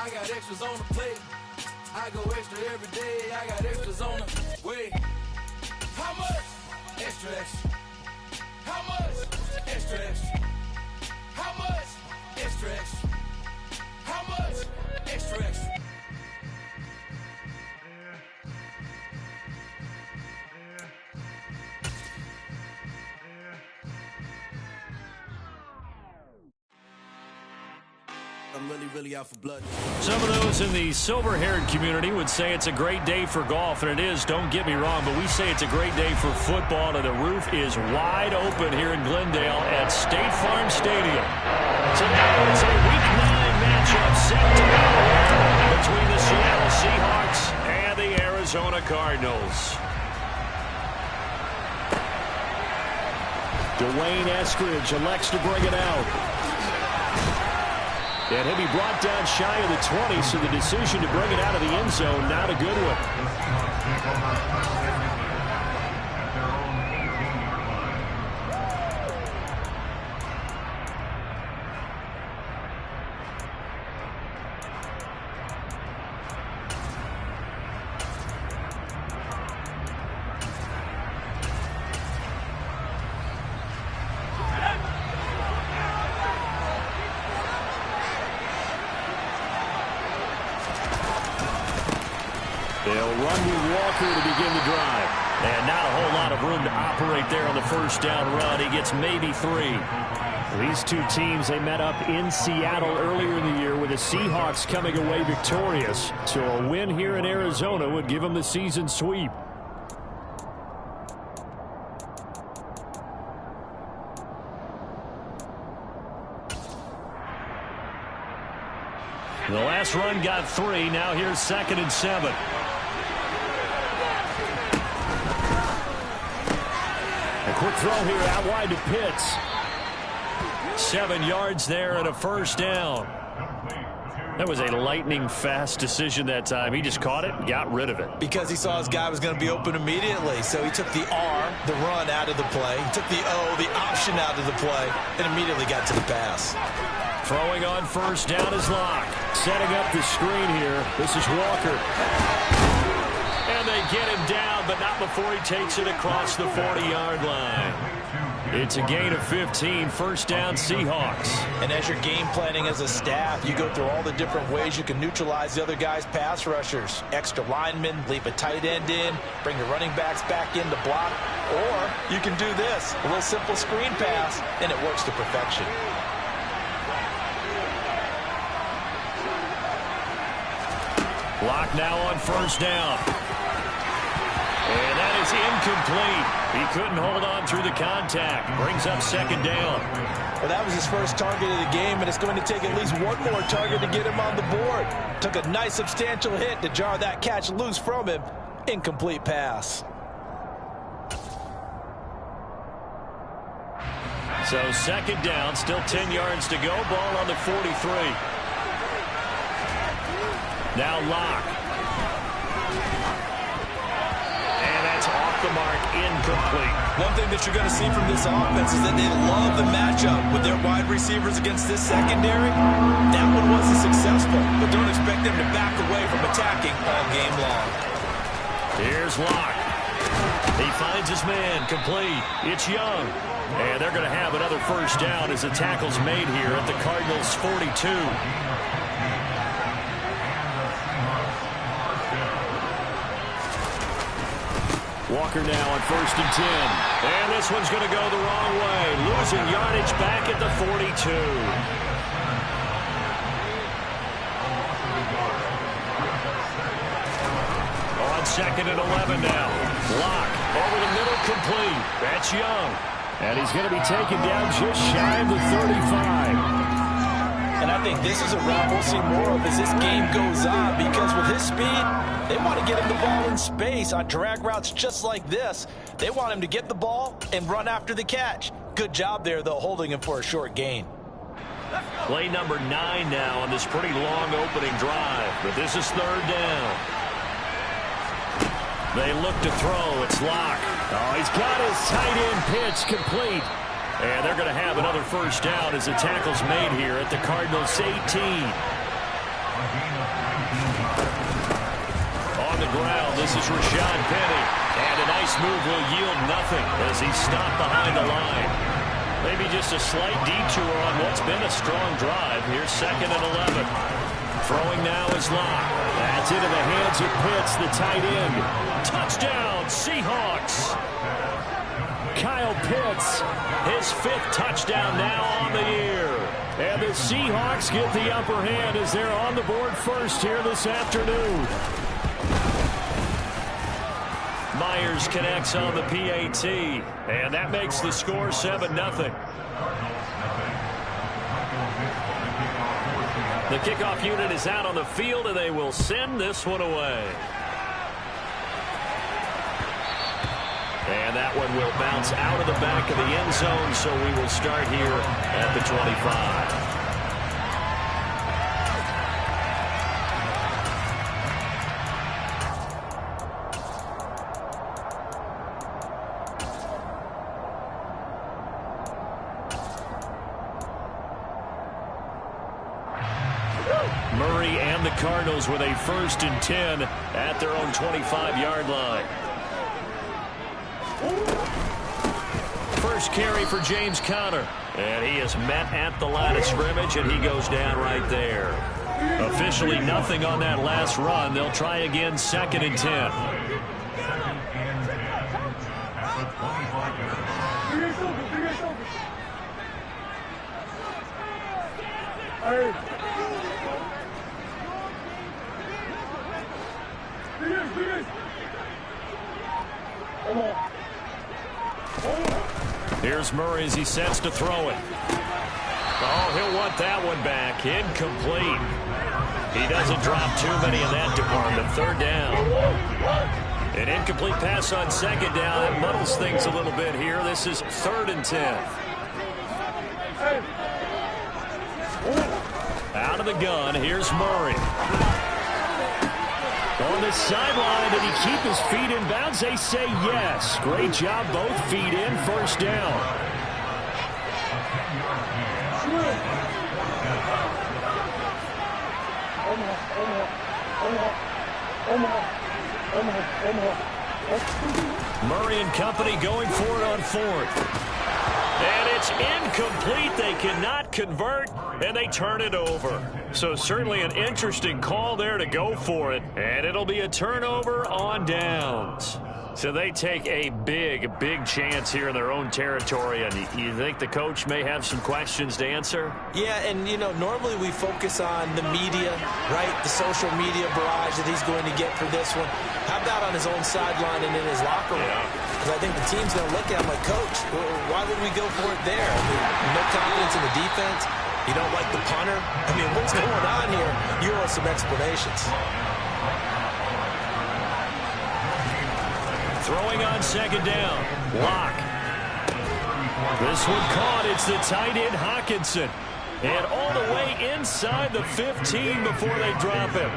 I got extras on the plate. I go extra every day. I got extras on the way. How much? Extra, extra. How much? Extra, extra. How much? Extra, extra. How much? Extra, extra. I'm really out for blood. Some of those in the silver-haired community would say it's a great day for golf, and it is, don't get me wrong, but we say it's a great day for football, and the roof is wide open here in Glendale at State Farm Stadium. Today it's a Week 9 matchup set to go between the Seattle Seahawks and the Arizona Cardinals. Dwayne Eskridge elects to bring it out. And he'll be brought down shy of the 20, so the decision to bring it out of the end zone, not a good one. They'll run with Walker to begin the drive. And not a whole lot of room to operate there on the first down run. He gets maybe 3. These two teams, they met up in Seattle earlier in the year with the Seahawks coming away victorious. So a win here in Arizona would give them the season sweep. The last run got 3. Now here's 2nd and 7. A quick throw here out wide to Pitts. 7 yards there and a first down. That was a lightning-fast decision that time. He just caught it and got rid of it. Because he saw his guy was going to be open immediately. So he took the R, the run, out of the play. He took the O, the option, out of the play, and immediately got to the pass. Throwing on first down is Locke. Setting up the screen here. This is Walker. And they get him down, but not before he takes it across the 40-yard line. It's a gain of 15, first down Seahawks. And as you're game planning as a staff, you go through all the different ways you can neutralize the other guy's pass rushers. Extra linemen, leave a tight end in, bring the running backs back in to block. Or you can do this, a little simple screen pass, and it works to perfection. Locke now on first down. And that is incomplete. He couldn't hold on through the contact. Brings up 2nd down. Well, that was his first target of the game, and it's going to take at least one more target to get him on the board. Took a nice substantial hit to jar that catch loose from him. Incomplete pass. So 2nd down, still 10 yards to go. Ball on the 43. Now Locke. And that's off the mark, incomplete. One thing that you're going to see from this offense is that they love the matchup with their wide receivers against this secondary. That one wasn't successful, but don't expect them to back away from attacking all game long. Here's Locke. He finds his man, complete. It's Young. And they're going to have another first down as the tackle's made here at the Cardinals' 42. Walker now on 1st and 10. And this one's going to go the wrong way. Losing yardage back at the 42. On 2nd and 11 now. Locke over the middle, complete. That's Young. And he's going to be taken down just shy of the 35. And I think this is a route we'll see more of as this game goes on, because with his speed, they want to get him the ball in space on drag routes just like this. They want him to get the ball and run after the catch. Good job there, though, holding him for a short gain. Play number 9 now on this pretty long opening drive, but this is 3rd down. They look to throw. It's Locke. Oh, he's got his tight end pitch complete. And they're going to have another first down as the tackle's made here at the Cardinals' 18. This is Rashad Penny. And a nice move will yield nothing as he's stopped behind the line. Maybe just a slight detour on what's been a strong drive. Here's 2nd and 11. Throwing now is Locke. That's into the hands of Pitts, the tight end. Touchdown, Seahawks. Kyle Pitts, his 5th touchdown now on the year. And the Seahawks get the upper hand as they're on the board first here this afternoon. Myers connects on the PAT, and that makes the score 7-0. The kickoff unit is out on the field, and they will send this one away. And that one will bounce out of the back of the end zone, so we will start here at the 25. Murray and the Cardinals with a 1st and 10 at their own 25-yard line. First carry for James Conner. And he is met at the line of scrimmage, and he goes down right there. Officially nothing on that last run. They'll try again 2nd and 10. Here's Murray as he sets to throw it. Oh, he'll want that one back. Incomplete. He doesn't drop too many in that department. 3rd down. An incomplete pass on 2nd down. That muddles things a little bit here. This is 3rd and 10. Out of the gun, here's Murray. On the sideline, did he keep his feet in bounds? They say yes. Great job, both feet in, 1st down. Murray and company going for it on 4th. And it's incomplete. They cannot convert, and they turn it over. So certainly an interesting call there to go for it. And it'll be a turnover on downs. So they take a big chance here in their own territory. And you think the coach may have some questions to answer? Yeah, and, you know, normally we focus on the media, right? The social media barrage that he's going to get for this one. How about on his own sideline and in his locker room? Because I think the team's going to look at him like, Coach, why would we go for it there? I mean, no confidence in the defense. You don't like the punter? I mean, what's going on here? You want some explanations. Throwing on 2nd down. Locke. This one caught. It's the tight end Hockenson. And all the way inside the 15 before they drop him.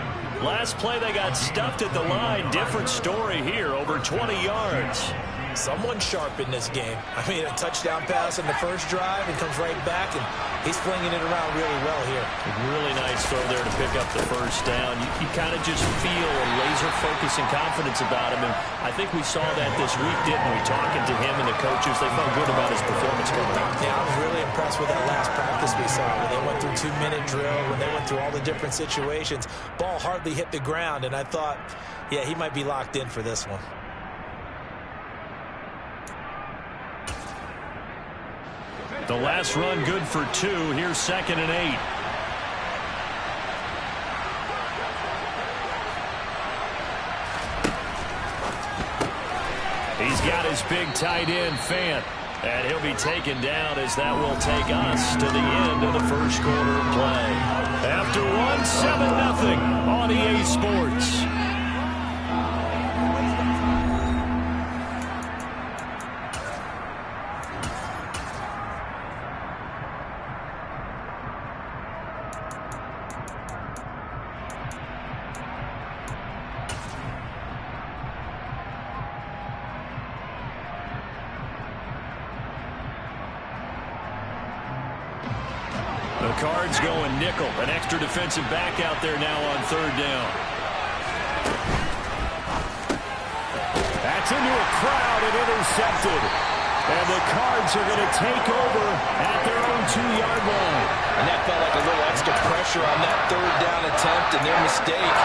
Last play they got stuffed at the line. Different story here. Over 20 yards. Someone sharp in this game. I mean, a touchdown pass in the first drive and comes right back, and he's flinging it around really well here. Really nice throw there to pick up the 1st down. You kind of just feel a laser focus and confidence about him, and I think we saw that this week, didn't we? Talking to him and the coaches, they felt good about his performance coming up. Yeah, I was really impressed with that last practice we saw when they went through 2-minute drill, when they went through all the different situations. Ball hardly hit the ground, and I thought, yeah, he might be locked in for this one. The last run good for 2. Here's 2nd and 8. He's got his big tight end, Fant. And he'll be taken down as that will take us to the end of the first quarter of play. After one, 7-0 on EA Sports. The Cards going nickel. An extra defensive back out there now on 3rd down. Gets into a crowd and intercepted. And the Cards are going to take over at their own 2-yard line. And that felt like a little extra pressure on that third down attempt, and their mistake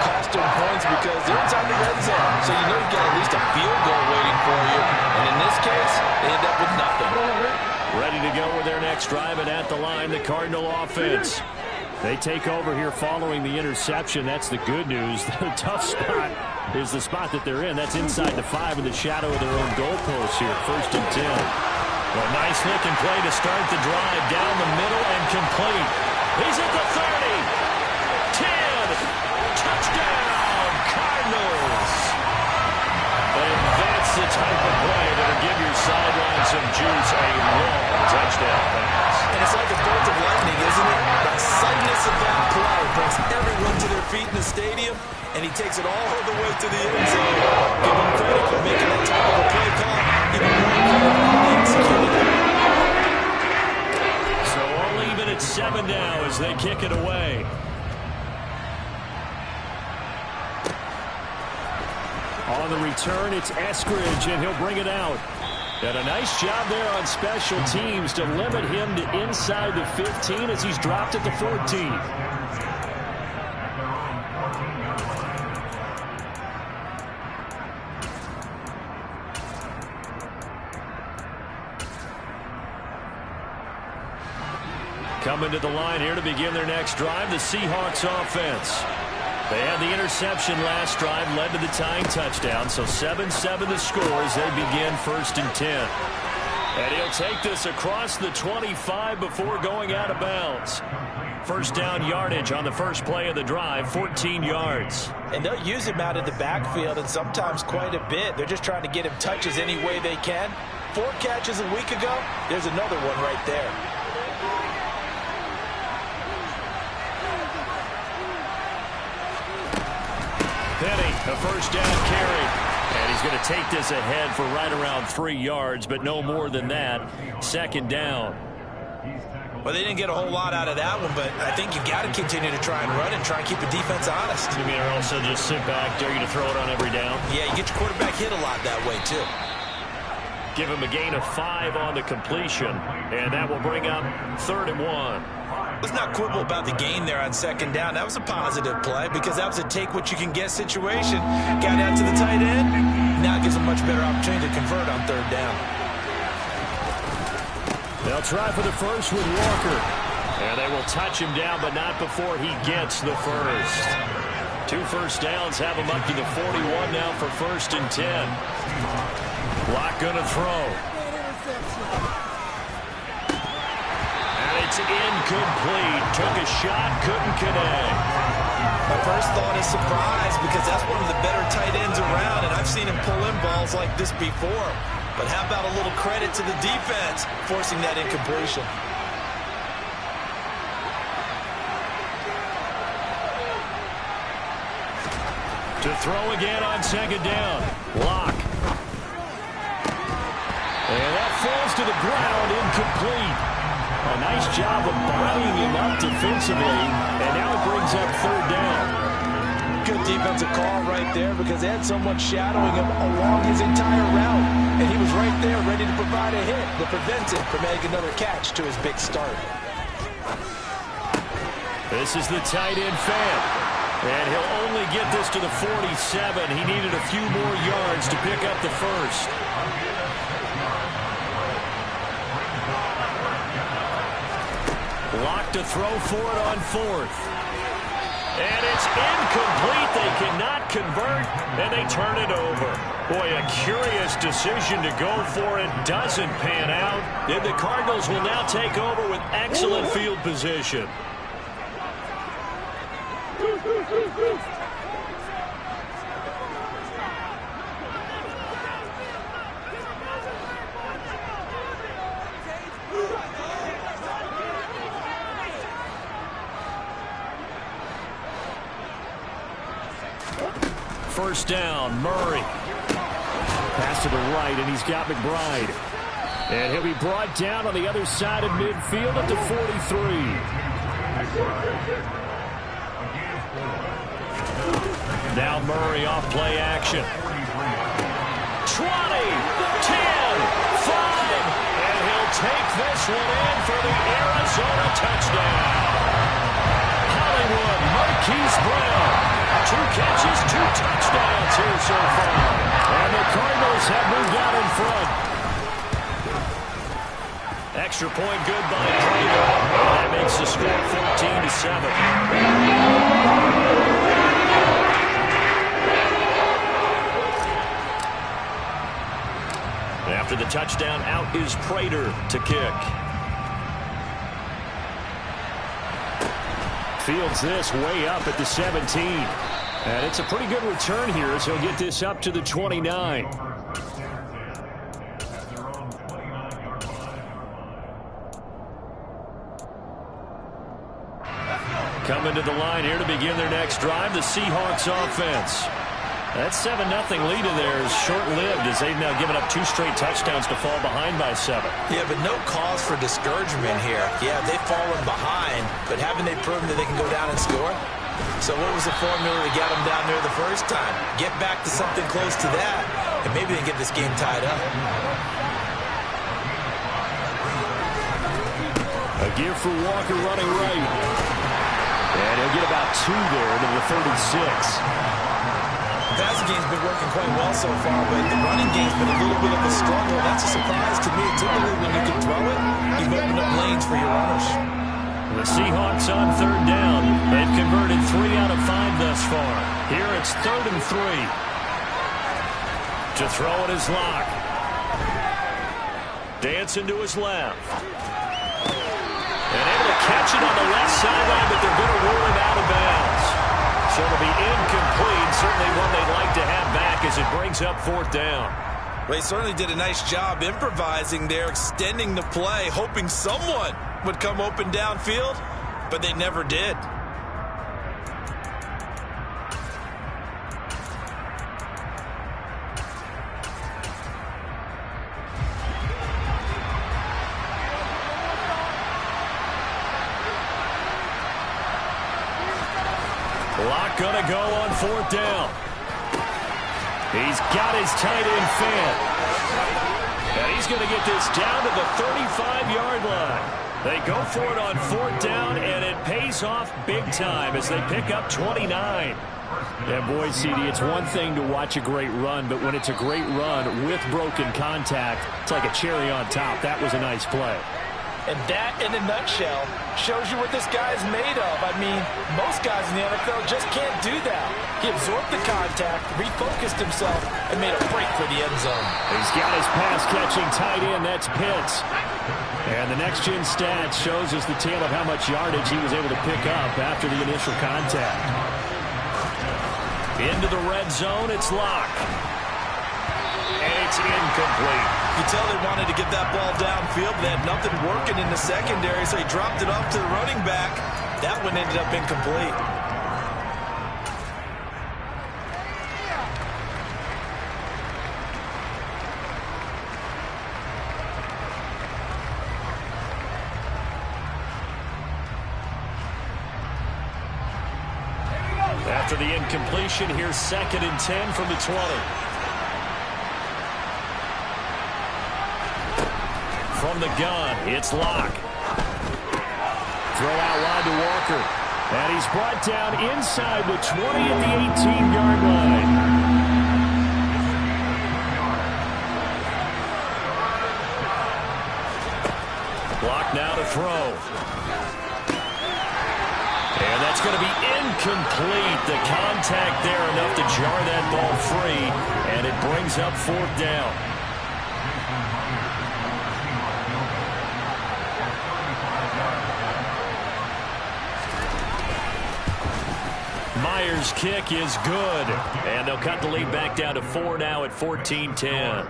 cost them points because they're inside the red zone. So you know you've got at least a field goal waiting for you. And in this case, they end up with nothing. Ready to go with their next drive, and at the line, the Cardinal offense. They take over here following the interception. That's the good news. The tough spot is the spot that they're in. That's inside the 5 in the shadow of their own goalpost here. 1st and 10. A nice looking play to start the drive. Down the middle and complete. He's at the 30. 10. Touchdown, Cardinals. And that's the type of play that'll give your sideline some juice. A long touchdown pass. And it's like a bolt of lightning, isn't it? The suddenness of that play brings everyone to their feet in the stadium, and he takes it all the way to the end zone. Give him credit for making that type of a play call. Even more credit for how he executed it. So all even at 7 now as they kick it away. On the return, it's Eskridge, and he'll bring it out. And a nice job there on special teams to limit him to inside the 15 as he's dropped at the 14. Coming to the line here to begin their next drive, the Seahawks offense. They had the interception last drive, led to the tying touchdown, so 7-7 the score as they begin 1st and 10. And he'll take this across the 25 before going out of bounds. First down yardage on the first play of the drive, 14 yards. And they'll use him out of the backfield, and sometimes quite a bit. They're just trying to get him touches any way they can. 4 catches a week ago, there's another one right there. Penny, a first down carry. And he's going to take this ahead for right around 3 yards, but no more than that. 2nd down. Well, they didn't get a whole lot out of that one, but I think you've got to continue to try and run and try and keep the defense honest. You mean, or also just sit back, dare you to throw it on every down? Yeah, you get your quarterback hit a lot that way, too. Give him a gain of 5 on the completion, and that will bring up 3rd and 1. Let's not quibble about the gain there on 2nd down. That was a positive play because that was a take-what-you-can-get situation. Got out to the tight end. Now it gives them a much better opportunity to convert on 3rd down. They'll try for the first with Walker. And they will touch him down, but not before he gets the first. 2 first downs have him up to the 41 now for 1st and 10. Lock gonna throw. And it's incomplete. Took a shot, couldn't connect. My first thought is surprise because that's one of the better tight ends around, and I've seen him pull in balls like this before. But how about a little credit to the defense forcing that incompletion? To throw again on 2nd down. Lock. And that falls to the ground, incomplete. A nice job of bodying him up defensively, and now it brings up 3rd down. Good defensive call right there because they had someone shadowing him along his entire route, and he was right there ready to provide a hit to prevent him from making another catch to his big start. This is the tight end fan, and he'll only get this to the 47. He needed a few more yards to pick up the first. Lock to throw for it on 4th. And it's incomplete. They cannot convert, and they turn it over. Boy, a curious decision to go for it. Doesn't pan out. And the Cardinals will now take over with excellent field position. First down, Murray. Pass to the right, and he's got McBride. And he'll be brought down on the other side of midfield at the 43. Now Murray off play action. 20, 10, 5, and he'll take this one in for the Arizona touchdown. Hollywood Marquise Brown, 2 catches, 2 touchdowns here so far. And the Cardinals have moved out in front. Extra point good by Prater. That makes the score 14-7. After the touchdown, out is Prater to kick. Fields this way up at the 17. And it's a pretty good return here as he'll get this up to the 29. Coming to the line here to begin their next drive, the Seahawks offense. That 7-0 lead of theirs short-lived as they've now given up 2 straight touchdowns to fall behind by 7. Yeah, but no cause for discouragement here. Yeah, they've fallen behind, but haven't they proven that they can go down and score? So what was the formula to get them down there the first time? Get back to something close to that, and maybe they can get this game tied up. A give for Walker running right. And he'll get about 2 there to the 36. The passing game's been working quite well so far, but the running game's been a little bit of a struggle. That's a surprise to me. Typically, when you can throw it, you've opened up lanes for your runners. The Seahawks on 3rd down. They've converted 3 out of 5 thus far. Here it's 3rd and 3. To throw it is Locke. Dancing to his left. And able to catch it on the left sideline, but they're going to rule him out of bounds. So it'll be incomplete. Certainly one they'd like to have back as it brings up 4th down. Well, he certainly did a nice job improvising there, extending the play, hoping someone would come open downfield, but they never did. Locke gonna go on 4th down. He's got his tight end fan. And he's going to get this down to the 35-yard line. They go for it on 4th down, and it pays off big time as they pick up 29. Yeah, boy, CD, it's one thing to watch a great run, but when it's a great run with broken contact, it's like a cherry on top. That was a nice play. And that, in a nutshell, shows you what this guy's made of. I mean, most guys in the NFL just can't do that. He absorbed the contact, refocused himself, and made a break for the end zone. He's got his pass-catching tight end. That's Pitts. And the next-gen stat shows us the tale of how much yardage he was able to pick up after the initial contact. Into the red zone, it's Locke. And it's incomplete. You tell they wanted to get that ball downfield, but they had nothing working in the secondary, so he dropped it off to the running back. That one ended up incomplete. After the incompletion, here's 2nd and 10 from the 20. From the gun, it's Locke. Throw out wide to Walker. And he's brought down inside the 20 at the 18-yard line. Locke now to throw. And that's going to be incomplete. The contact there enough to jar that ball free. And it brings up 4th down. Myers' kick is good. And they'll cut the lead back down to 4 now at 14-10.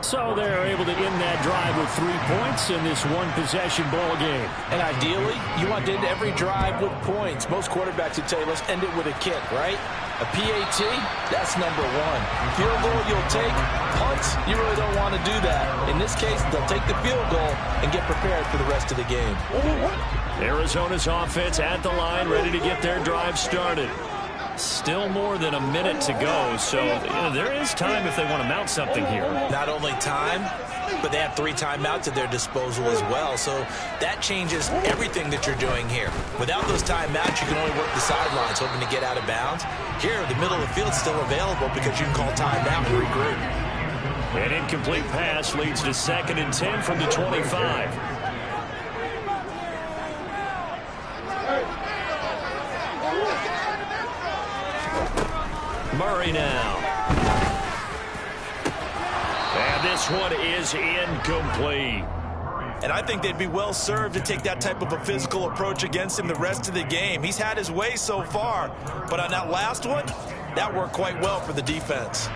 So they're able to end that drive with 3 points in this one-possession ball game. And ideally, you want to end every drive with points. Most quarterbacks would tell you, let's end it with a kick, right? A PAT, that's number 1. Field goal you'll take. Punts, you really don't want to do that. In this case, they'll take the field goal and get prepared for the rest of the game. Arizona's offense at the line, ready to get their drive started. Still more than a minute to go, so there is time if they want to mount something here. Not only time, but they have 3 timeouts at their disposal as well, so that changes everything that you're doing here. Without those timeouts, you can only work the sidelines, hoping to get out of bounds. Here, the middle of the field is still available because you can call timeout and regroup. An incomplete pass leads to 2nd and 10 from the 25. Murray now. And this one is incomplete. And I think they'd be well served to take that type of a physical approach against him the rest of the game. He's had his way so far, but on that last one, that worked quite well for the defense.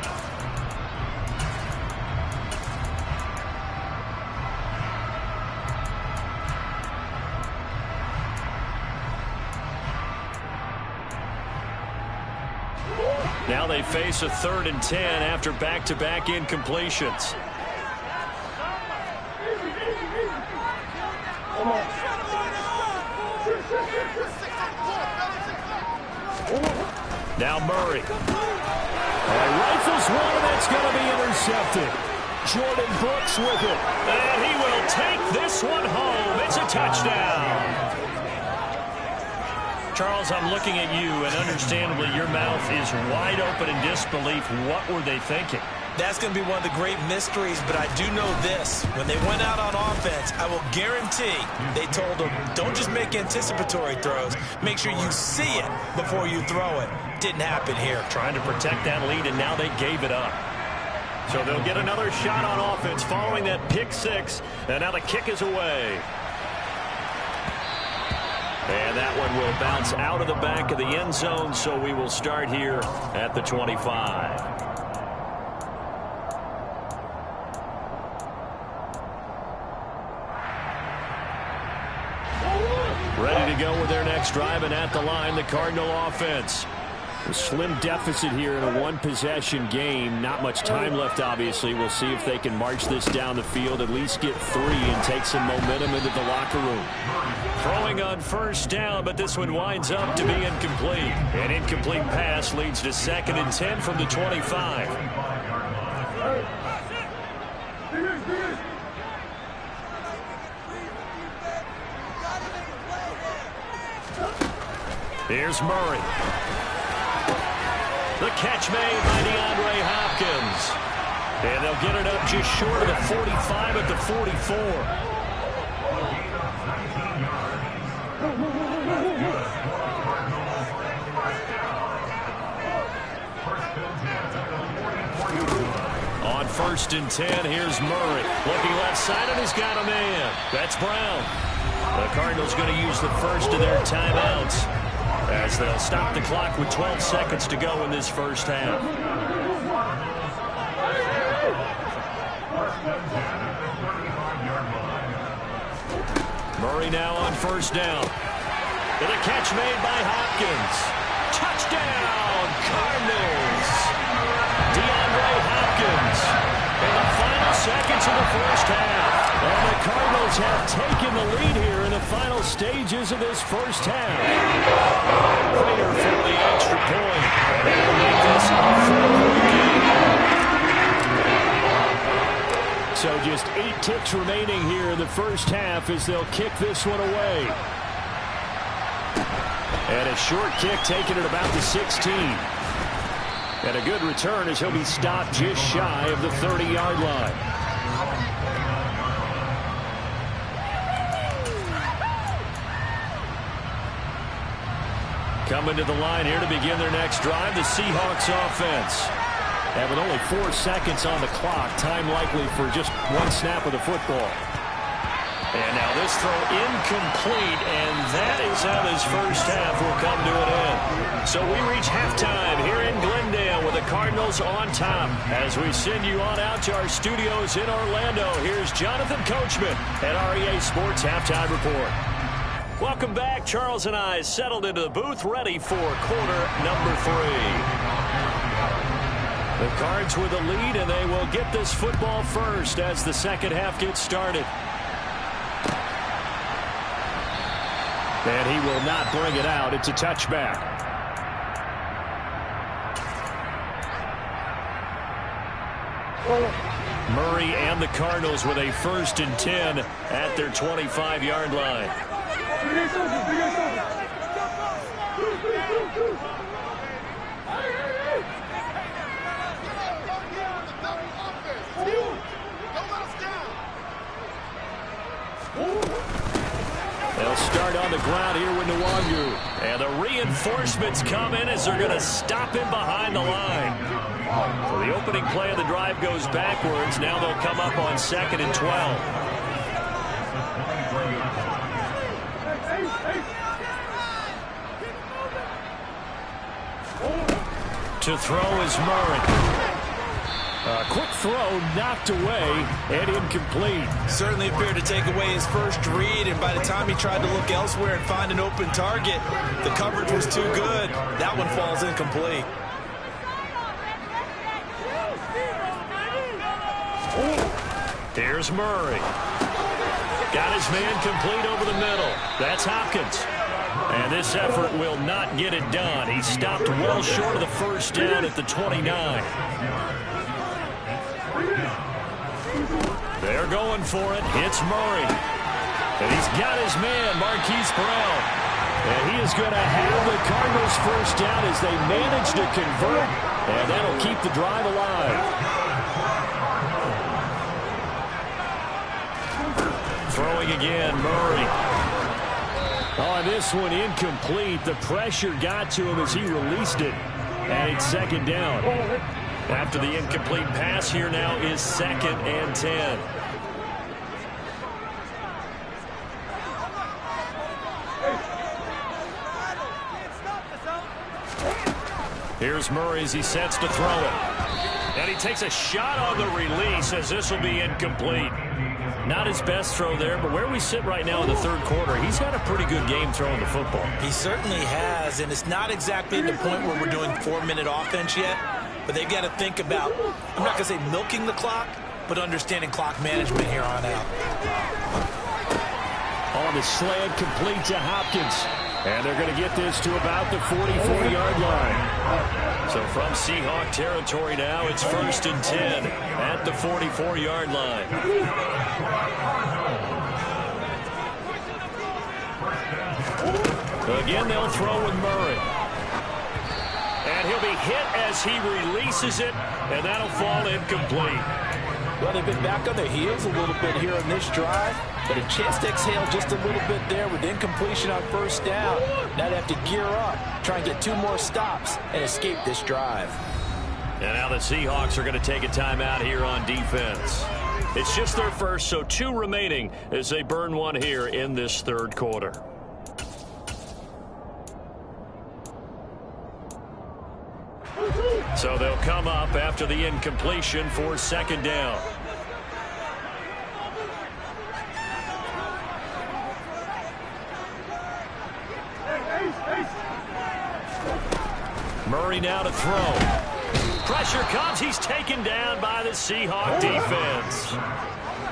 Now they face a 3rd and 10 after back-to-back incompletions. Now Murray. Rifles one, and that's going to be intercepted. Jordan Brooks with it. And he will take this one home. It's a touchdown. Charles, I'm looking at you, and understandably your mouth is wide open in disbelief. What were they thinking? That's going to be one of the great mysteries, but I do know this. When they went out on offense, I will guarantee they told them, don't just make anticipatory throws. Make sure you see it before you throw it. Didn't happen here. Trying to protect that lead, and now they gave it up. So they'll get another shot on offense following that pick 6, and now the kick is away. And that one will bounce out of the back of the end zone, so we will start here at the 25. Ready to go with their next drive, and at the line, the Cardinal offense. A slim deficit here in a one-possession game. Not much time left, obviously. We'll see if they can march this down the field, at least get 3 and take some momentum into the locker room. Throwing on 1st down, but this one winds up to be incomplete. An incomplete pass leads to 2nd and 10 from the 25. Here's Murray. The catch made by DeAndre Hopkins. And they'll get it up just short of the 45 at the 44. On 1st and 10, here's Murray. Looking left side, and he's got a man. That's Brown. The Cardinals going to use the first of their timeouts, as they'll stop the clock with 12 seconds to go in this first half. Murray now on 1st down. And a catch made by Hopkins. Touchdown, Cardinals. DeAndre Hopkins in the final seconds of the first half. And the Cardinals have taken the lead here in the final stages of this first half. Prater for the extra point. They will make this a 4-point game. So just 8 ticks remaining here in the first half as they'll kick this one away. And a short kick taken at about the 16. And a good return as he'll be stopped just shy of the 30-yard line. Coming to the line here to begin their next drive, the Seahawks offense. And with only 4 seconds on the clock, time likely for just 1 snap of the football. And now this throw incomplete, and that is how this first half will come to an end. So we reach halftime here in Glendale with the Cardinals on top. As we send you on out to our studios in Orlando, here's Jonathan Coachman at REA Sports Halftime Report. Welcome back. Charles and I settled into the booth, ready for quarter number 3. The Cards with the lead, and they will get this football first as the second half gets started. And he will not bring it out. It's a touchback. Murray and the Cardinals with a 1st and 10 at their 25-yard line. They'll start on the ground here with Nwangu. And the reinforcements come in as they're going to stop him behind the line. So the opening play of the drive goes backwards. Now they'll come up on 2nd and 12. To throw is Murray. A quick throw knocked away and incomplete. Certainly appeared to take away his first read, and by the time he tried to look elsewhere and find an open target, the coverage was too good. That one falls incomplete. Here's Murray. Got his man complete over the middle. That's Hopkins. And this effort will not get it done. He stopped well short of the first down at the 29. They're going for it. It's Murray. And he's got his man, Marquise Brown. And he is going to have the Cardinals first down as they manage to convert. And that'll keep the drive alive. Throwing again, Murray. On this one, incomplete. The pressure got to him as he released it. And it's 2nd down. After the incomplete pass, here now is 2nd and 10. Here's Murray as he sets to throw it. And he takes a shot on the release as this will be incomplete. Not his best throw there, but where we sit right now in the 3rd quarter, he's had a pretty good game throwing the football. He certainly has, and it's not exactly at the point where we're doing 4-minute offense yet, but they've got to think about, I'm not going to say milking the clock, but understanding clock management here on out. On the slant, complete to Hopkins. And they're going to get this to about the 44-yard line. So from Seahawk territory now, it's 1st and 10 at the 44-yard line. Again, they'll throw with Murray. And he'll be hit as he releases it, and that'll fall incomplete. Well, they've been back on their heels a little bit here in this drive, but a chance to exhale just a little bit there with incompletion on 1st down. Now they have to gear up, try and get 2 more stops, and escape this drive. And now the Seahawks are going to take a timeout here on defense. It's just their first, so 2 remaining as they burn one here in this 3rd quarter. So they'll come up after the incompletion for 2nd down. Murray now to throw. Pressure comes. He's taken down by the Seahawk defense.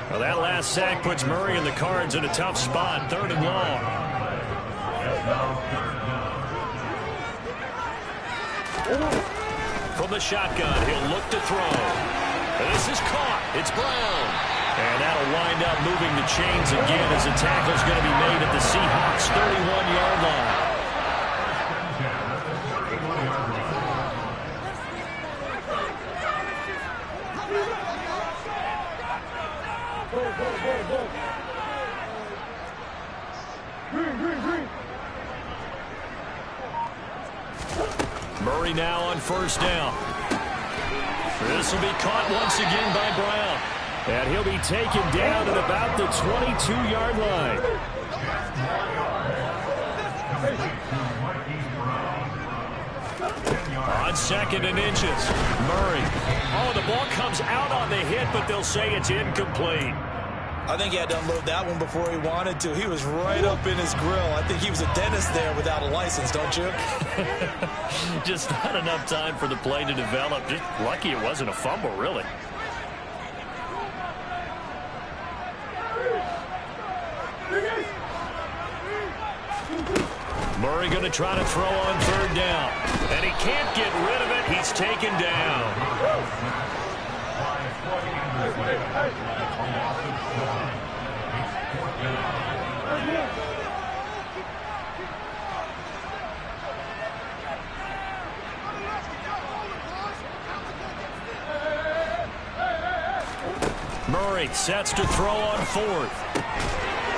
Well, that last sack puts Murray and the Cards in a tough spot. 3rd and long. From the shotgun, he'll look to throw. This is caught. It's Brown. And that'll wind up moving the chains again as the tackle's going to be made at the Seahawks' 31-yard line. Murray now on 1st down. This will be caught once again by Brown. And he'll be taken down at about the 22-yard line. On 2nd and inches, Murray. Oh, the ball comes out on the hit, but they'll say it's incomplete. I think he had to unload that one before he wanted to. He was right up in his grill. I think he was a dentist there without a license, don't you? Just not enough time for the play to develop. Just lucky it wasn't a fumble, really. Murray going to try to throw on 3rd down. And he can't get rid of it. He's taken down. Murray sets to throw on fourth.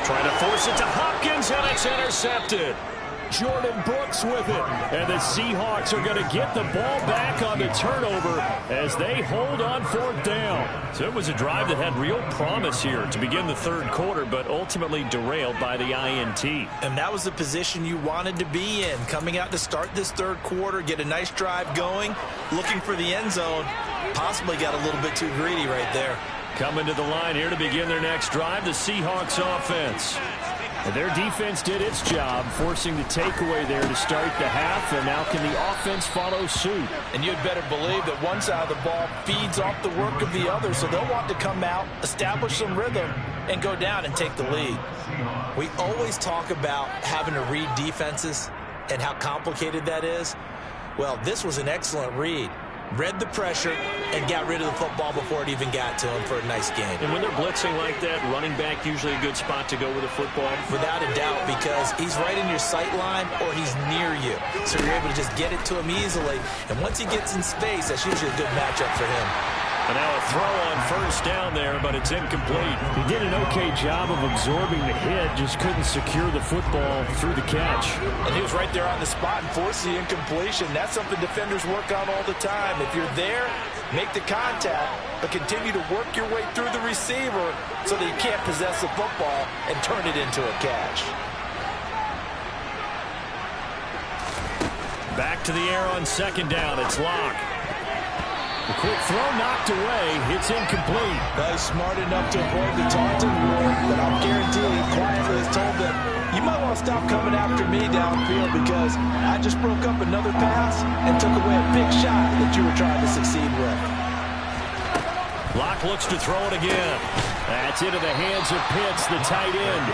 Trying to force it to Hopkins, and it's intercepted. Jordan Brooks with it. And the Seahawks are going to get the ball back on the turnover as they hold on fourth down. So it was a drive that had real promise here to begin the third quarter, but ultimately derailed by the INT. And that was the position you wanted to be in. Coming out to start this third quarter, get a nice drive going, looking for the end zone. Possibly got a little bit too greedy right there. Coming to the line here to begin their next drive, the Seahawks offense. And their defense did its job, forcing the takeaway there to start the half, and now can the offense follow suit? And you'd better believe that one side of the ball feeds off the work of the other, so they'll want to come out, establish some rhythm, and go down and take the lead. We always talk about having to read defenses and how complicated that is. Well, this was an excellent read. Read the pressure and got rid of the football before it even got to him for a nice game. And when they're blitzing like that, running back usually a good spot to go with the football? Without a doubt, because he's right in your sight line or he's near you. So you're able to just get it to him easily. And once he gets in space, that's usually a good matchup for him. And now a throw on first down there, but it's incomplete. He did an okay job of absorbing the hit, just couldn't secure the football through the catch. And he was right there on the spot and forced the incompletion. That's something defenders work on all the time. If you're there, make the contact, but continue to work your way through the receiver so that he can't possess the football and turn it into a catch. Back to the air on second down. It's Locke. The quick throw knocked away. It's incomplete. He's smart enough to avoid the taunting rule, but I'll guarantee he quietly has told them, you might want to stop coming after me downfield because I just broke up another pass and took away a big shot that you were trying to succeed with. Locke looks to throw it again. That's into the hands of Pitts, the tight end.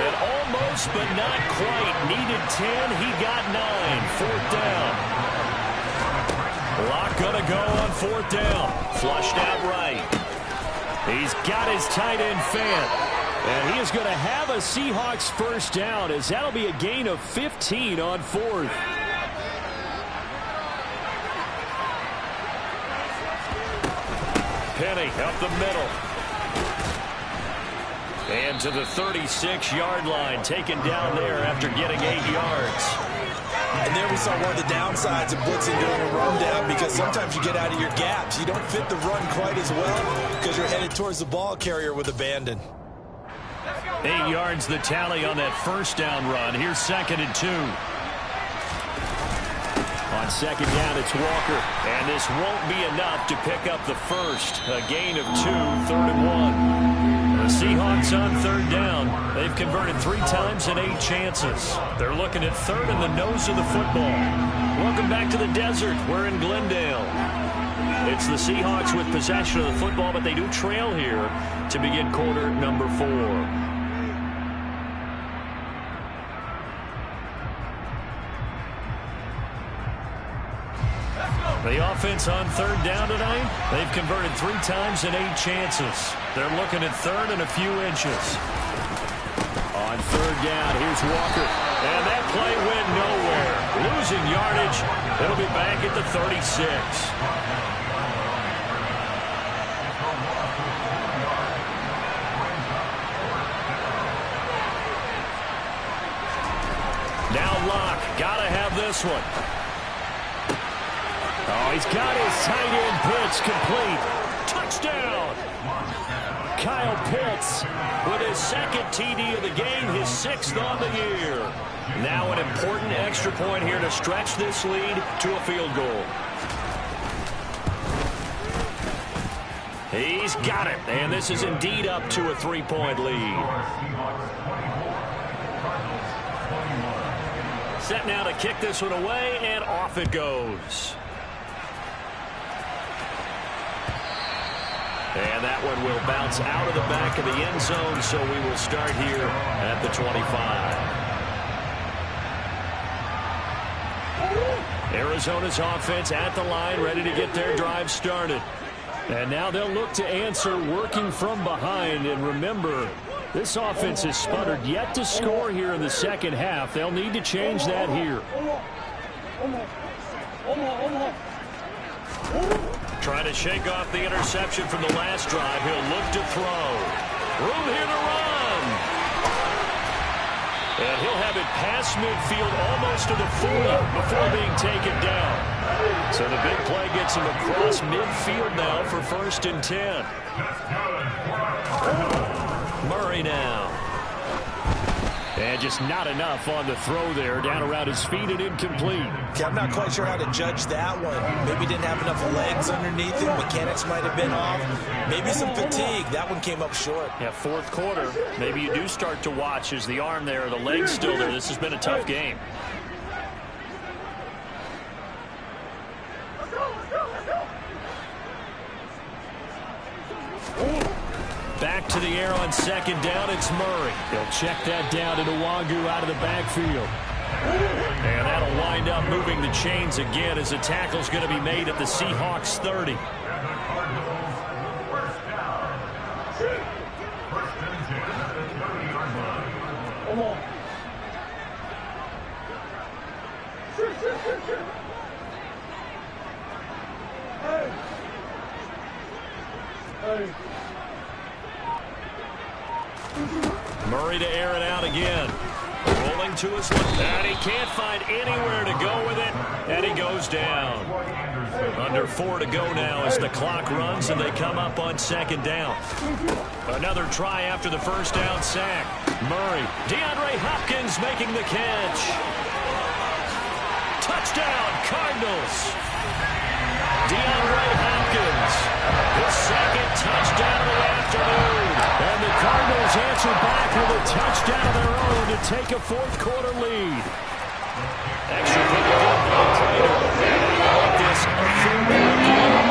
And almost, but not quite. Needed 10. He got 9. Fourth down. Locke gonna go on fourth down. Flushed out right. He's got his tight end Fant. And he is going to have a Seahawks first down as that'll be a gain of 15 on fourth. Penny up the middle. And to the 36-yard line, taken down there after getting 8 yards. And there we saw one of the downsides of blitzing during a rundown because sometimes you get out of your gaps. You don't fit the run quite as well because you're headed towards the ball carrier with abandon. 8 yards the tally on that first down run. Here's 2nd and 2. On second down, it's Walker. And this won't be enough to pick up the first. A gain of 2, 3rd and 1. The Seahawks on third down. They've converted 3 times in 8 chances. They're looking at third in the nose of the football. Welcome back to the desert. We're in Glendale. It's the Seahawks with possession of the football, but they do trail here to begin quarter number 4. The offense on third down tonight, they've converted 3 times in 8 chances. They're looking at third and a few inches. On third down, here's Walker. And that play went nowhere. Losing yardage. It'll be back at the 36. Now Locke. Gotta have this one. Oh, he's got his tight end Pitts complete. Touchdown! Kyle Pitts with his 2nd TD of the game, his 6th on the year. Now an important extra point here to stretch this lead to a field goal. He's got it, and this is indeed up to a 3-point lead. Set now to kick this one away, and off it goes. And that one will bounce out of the back of the end zone, so we will start here at the 25. Arizona's offense at the line, ready to get their drive started. And now they'll look to answer working from behind. And remember, this offense has sputtered yet to score here in the second half. They'll need to change that here. Trying to shake off the interception from the last drive. He'll look to throw. Room here to run. And he'll have it past midfield almost to the 40 before being taken down. So the big play gets him across midfield now for 1st and 10. Murray now. And just not enough on the throw there. Down around his feet and incomplete. Yeah, I'm not quite sure how to judge that one. Maybe didn't have enough legs underneath him. Mechanics might have been off. Maybe some fatigue. That one came up short. Yeah, 4th quarter. Maybe you do start to watch as the arm there, the leg's still there. This has been a tough game. Back to the air on 2nd down. It's Murray. They'll check that down to Nwangu out of the backfield. And that'll wind up moving the chains again as the tackle's going to be made at the Seahawks 30. Murray to air it out again. Rolling to his left. And he can't find anywhere to go with it. And he goes down. Under 4 to go now as the clock runs and they come up on 2nd down. Another try after the 1st down sack. Murray. DeAndre Hopkins making the catch. Touchdown, Cardinals. DeAndre Hopkins. His 2nd touchdown of the afternoon. And the Cardinals answer back with a touchdown of their own to take a 4th quarter lead. Extra point good by Prater. Make this a 3rd down.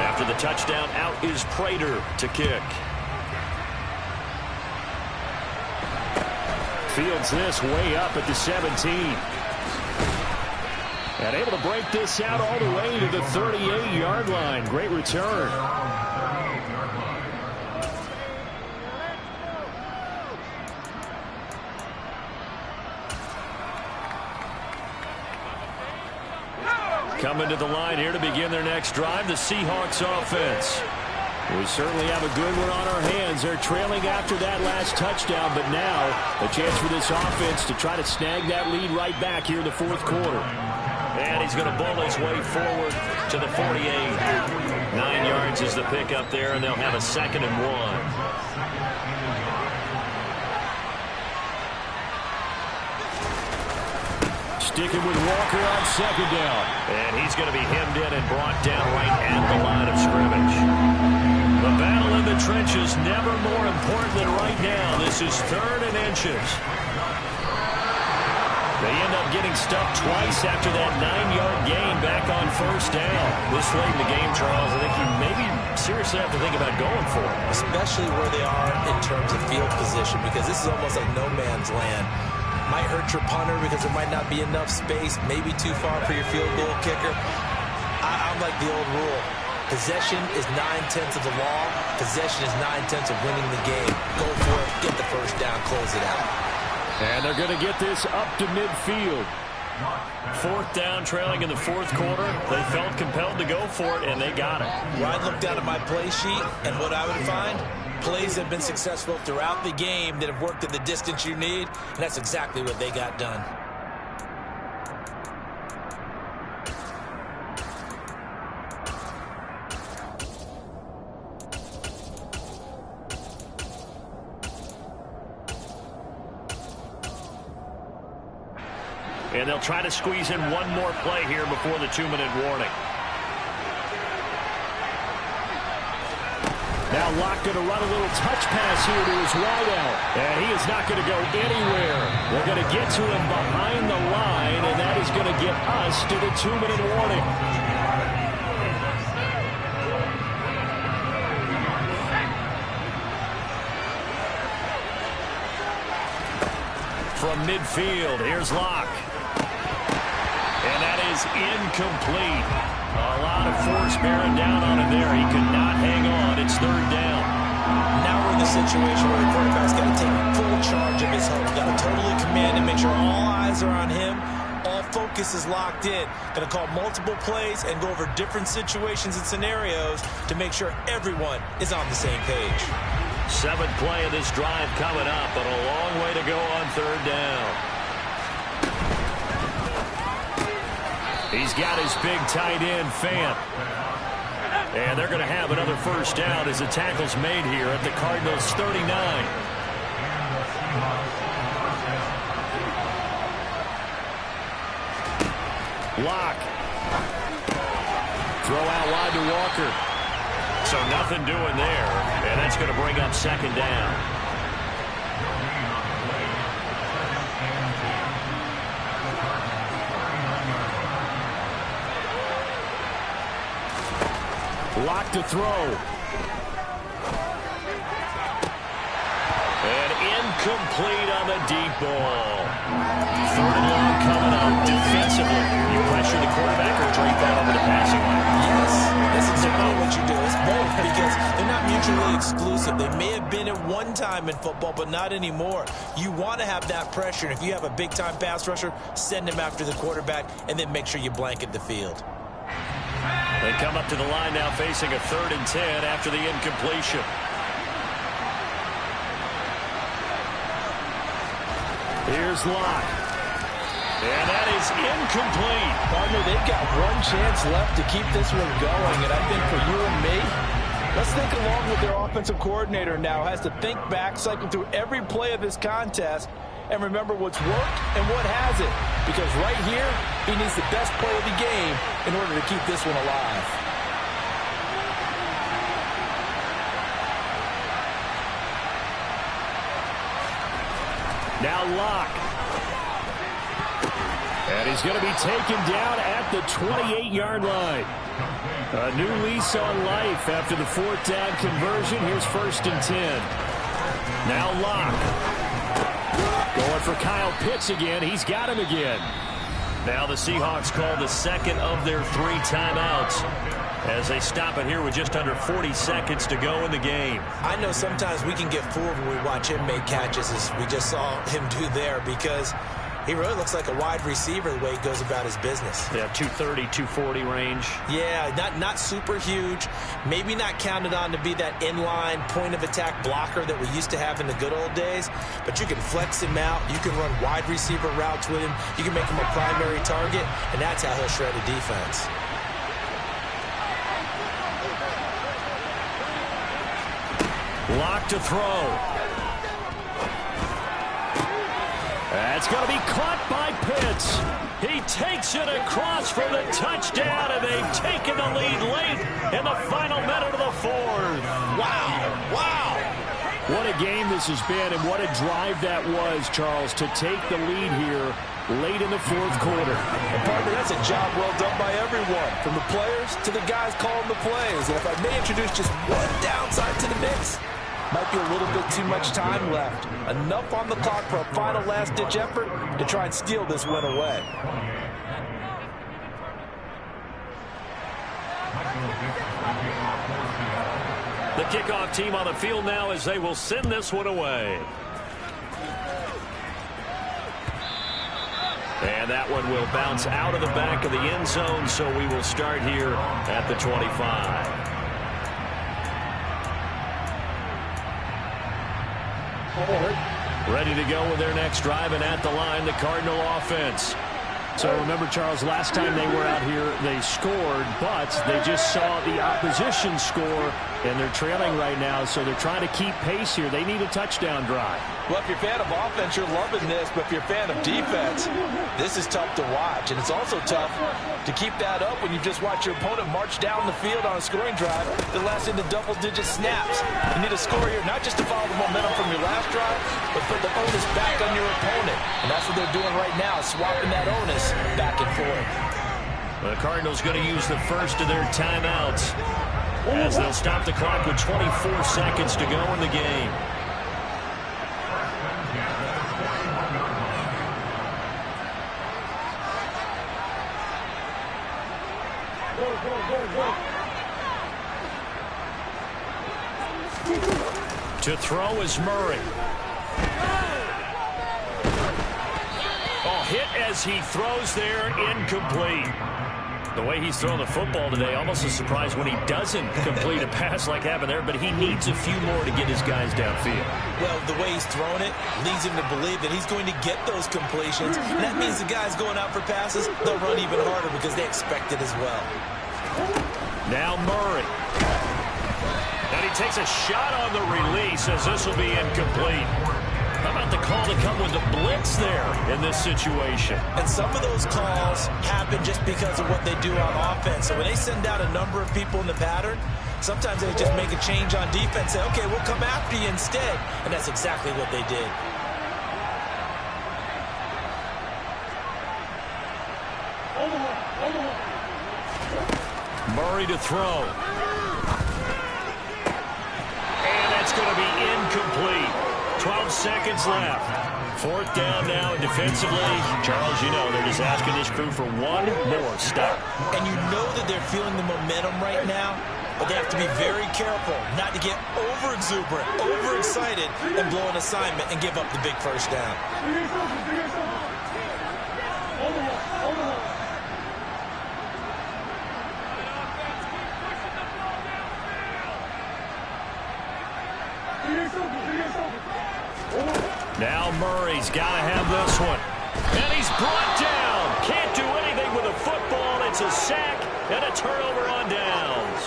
After the touchdown, out is Prater to kick. Fields this way up at the 17. And able to break this out all the way to the 38-yard line. Great return. Coming to the line here to begin their next drive, the Seahawks offense. We certainly have a good one on our hands. They're trailing after that last touchdown, but now a chance for this offense to try to snag that lead right back here in the 4th quarter. And he's going to bowl his way forward to the 48. 9 yards is the pickup there, and they'll have a 2nd and 1. Sticking with Walker on 2nd down. And he's going to be hemmed in and brought down right at the line of scrimmage. The battle in the trenches never more important than right now. This is 3rd and inches. They end up getting stuffed twice after that 9-yard gain back on 1st down. This late in the game, Charles, I think you maybe seriously have to think about going for it. Especially where they are in terms of field position, because this is almost like no man's land. Might hurt your punter because there might not be enough space, maybe too far for your field goal kicker. I'm like the old rule. Possession is 9/10 of the law. Possession is 9/10 of winning the game. Go for it, get the 1st down, close it out. And they're going to get this up to midfield. 4th down, trailing in the 4th quarter. They felt compelled to go for it, and they got it. Well, I'd look down at my play sheet, and what I would find, plays have been successful throughout the game that have worked at the distance you need, and that's exactly what they got done. And they'll try to squeeze in one more play here before the 2-minute warning. Now Locke going to run a little touch pass here to his wideout. And he is not going to go anywhere. They're going to get to him behind the line, and that is going to get us to the 2-minute warning. From midfield, here's Locke. And that is incomplete. A lot of force bearing down on him there. He could not hang on. It's third down. Now we're in the situation where the quarterback's got to take full charge of his home. Got to totally command and make sure all eyes are on him. All focus is locked in. Going to call multiple plays and go over different situations and scenarios to make sure everyone is on the same page. Seventh play of this drive coming up, but a long way to go on third down. He's got his big tight end, Fant. And they're going to have another first down as the tackle's made here at the Cardinals' 39. Lock. Throw out wide to Walker. So nothing doing there. And that's going to bring up second down. Lock to throw. And incomplete on the deep ball. Third and long coming up defensively. You pressure the quarterback or drape that over the passing line? Yes, that's exactly what you do. It's both because they're not mutually exclusive. They may have been at one time in football, but not anymore. You want to have that pressure. And if you have a big-time pass rusher, send him after the quarterback and then make sure you blanket the field. They come up to the line now facing a 3rd and 10 after the incompletion. Here's Locke. And that is incomplete. Partner, they've got one chance left to keep this one going. And I think for you and me, let's think along with their offensive coordinator now. Has to think back, cycle through every play of this contest, and remember what's worked and what hasn't. Because right here, he needs the best play of the game in order to keep this one alive. Now Locke. And he's going to be taken down at the 28-yard line. A new lease on life after the 4th down conversion. Here's 1st and 10. Now Locke. Going for Kyle Pitts again. He's got him again. Now the Seahawks call the second of their 3 timeouts as they stop it here with just under 40 seconds to go in the game. I know sometimes we can get fooled when we watch him make catches, as we just saw him do there, because he really looks like a wide receiver the way he goes about his business. Yeah, 230, 240 range. Yeah, not super huge. Maybe not counted on to be that inline point-of-attack blocker that we used to have in the good old days. But you can flex him out. You can run wide receiver routes with him. You can make him a primary target, and that's how he'll shred a defense. Lock to throw. That's going to be caught by Pitts. He takes it across for the touchdown, and they've taken the lead late in the final minute of the 4th. Wow. What a game this has been, and what a drive that was, Charles, to take the lead here late in the 4th quarter. And partner, that's a job well done by everyone, from the players to the guys calling the plays. And if I may introduce just one downside to the mix, might be a little bit too much time left. Enough on the clock for a final last-ditch effort to try and steal this win away. The kickoff team on the field now as they will send this one away. And that one will bounce out of the back of the end zone, so we will start here at the 25. Ready to go with their next drive, and at the line, the Cardinal offense. So remember, Charles, last time they were out here, they scored, but they just saw the opposition score, and they're trailing right now, so they're trying to keep pace here. They need a touchdown drive. Well, if you're a fan of offense, you're loving this, but if you're a fan of defense, this is tough to watch, and it's also tough to keep that up when you just watch your opponent march down the field on a scoring drive that lasts into double-digit snaps. You need a score here, not just to follow the momentum from your last drive, but put the onus back on your opponent, and that's what they're doing right now, swapping that onus back and forth. The Cardinals going to use the first of their timeouts as they'll stop the clock with 24 seconds to go in the game. To throw is Murray. Oh, hit as he throws there, incomplete. The way he's throwing the football today, almost a surprise when he doesn't complete a pass like happened there, but he needs a few more to get his guys downfield. Well, the way he's throwing it leads him to believe that he's going to get those completions. And that means the guys going out for passes, they'll run even harder because they expect it as well. Now Murray. And he takes a shot on the release as this will be incomplete. How about the call to come with the blitz there in this situation? And some of those calls happen just because of what they do on offense. So when they send out a number of people in the pattern, sometimes they just make a change on defense, say, okay, we'll come after you instead. And that's exactly what they did. Murray to throw. And that's going to be incomplete. 12 seconds left. Fourth down now, and defensively, Charles, you know, they're just asking this crew for one more stop. And you know that they're feeling the momentum right now, but they have to be very careful not to get over-exuberant, over-excited, and blow an assignment and give up the big first down. Now Murray's got to have this one. And he's brought down. Can't do anything with a football. It's a sack and a turnover on downs.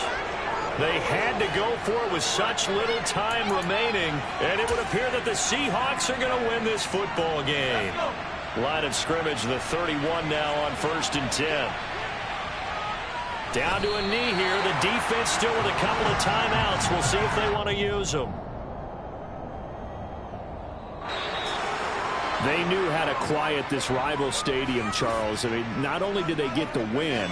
They had to go for it with such little time remaining, and it would appear that the Seahawks are going to win this football game. Line of scrimmage, the 31 now on 1st and 10. Down to a knee here. The defense still with a couple of timeouts. We'll see if they want to use them. They knew how to quiet this rival stadium, Charles. I mean, not only did they get the win,